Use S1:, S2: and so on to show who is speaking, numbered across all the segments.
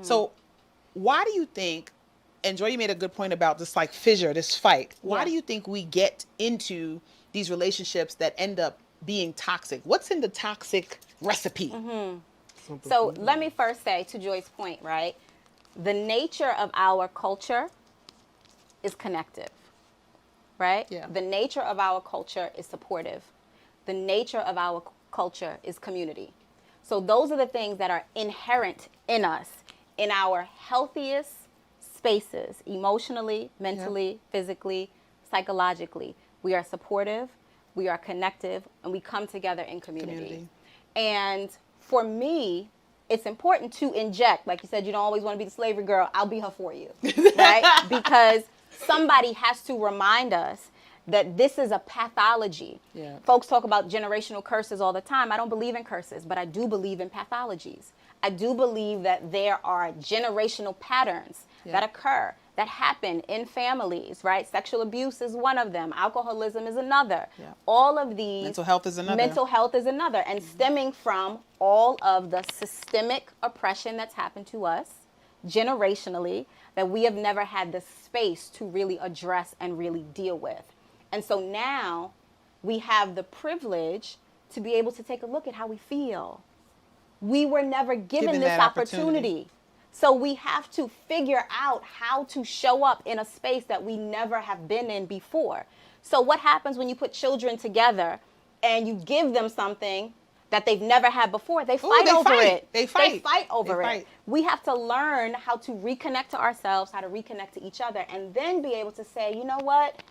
S1: So why do you think, and Joy, you made a good point about this like fissure, this fight. Why
S2: Yeah.
S1: do you think we get into these relationships that end up being toxic? What's in the toxic recipe?
S2: So let me first say, to Joy's point, right? The nature of our culture is connective, right?
S1: Yeah.
S2: The nature of our culture is supportive. The nature of our culture is community. So those are the things that are inherent in us, in our healthiest spaces, emotionally, mentally, physically, psychologically. We are supportive, we are connective, and we come together in community. And for me, it's important to inject, like you said, you don't always want to be the slavery girl. I'll be her for you, right? Because somebody has to remind us that this is a pathology.
S1: Yeah.
S2: Folks talk about generational curses all the time. I don't believe in curses, but I do believe in pathologies. I do believe that there are generational patterns that occur, that happen in families, right? Sexual abuse is one of them. Alcoholism is another.
S1: Yeah.
S2: All of these.
S1: Mental health is another.
S2: Mental health is another. And stemming from all of the systemic oppression that's happened to us generationally that we have never had the space to really address and really deal with. And so now we have the privilege to be able to take a look at how we feel. We were never given this
S1: that
S2: opportunity. So we have to figure out how to show up in a space that we never have been in before. So what happens when you put children together and you give them something that they've never had before? They fight over it.
S1: They fight
S2: over it. We have to learn how to reconnect to ourselves, how to reconnect to each other, and then be able to say, you know what?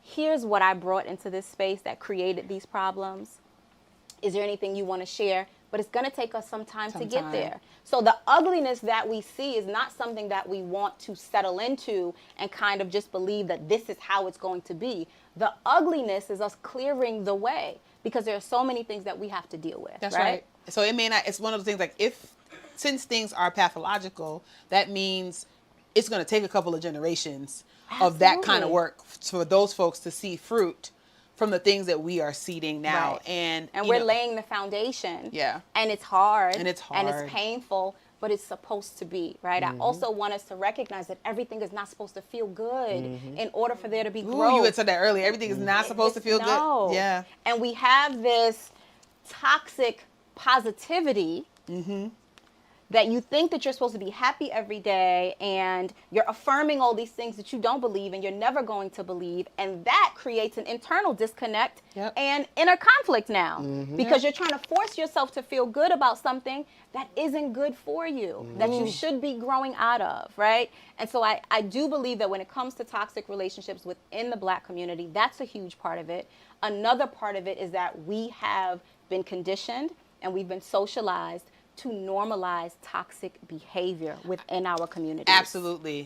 S2: Here's what I brought into this space that created these problems. Is there anything you want to share? But it's going to take us some time to get there. So the ugliness that we see is not something that we want to settle into and kind of just believe that this is how it's going to be. The ugliness is us clearing the way because there are so many things that we have to deal with.
S1: That's right. So it may not, it's one of the things like since things are pathological, that means it's going to take a couple of generations of that kind of work for those folks to see fruit from the things that we are seeding now.
S2: Right.
S1: And
S2: we're laying the foundation.
S1: Yeah.
S2: And it's hard.
S1: And it's hard.
S2: And it's painful, but it's supposed to be, right? I also want us to recognize that everything is not supposed to feel good in order for there to be growth.
S1: You had said that earlier. Everything is not supposed to feel good. Yeah.
S2: And we have this toxic positivity that you think that you're supposed to be happy every day and you're affirming all these things that you don't believe and you're never going to believe. And that creates an internal disconnect and inner conflict now because you're trying to force yourself to feel good about something that isn't good for you, that you should be growing out of, right? And so I do believe that when it comes to toxic relationships within the Black community, that's a huge part of it. Another part of it is that we have been conditioned and we've been socialized to normalize toxic behavior within our community.
S1: Absolutely.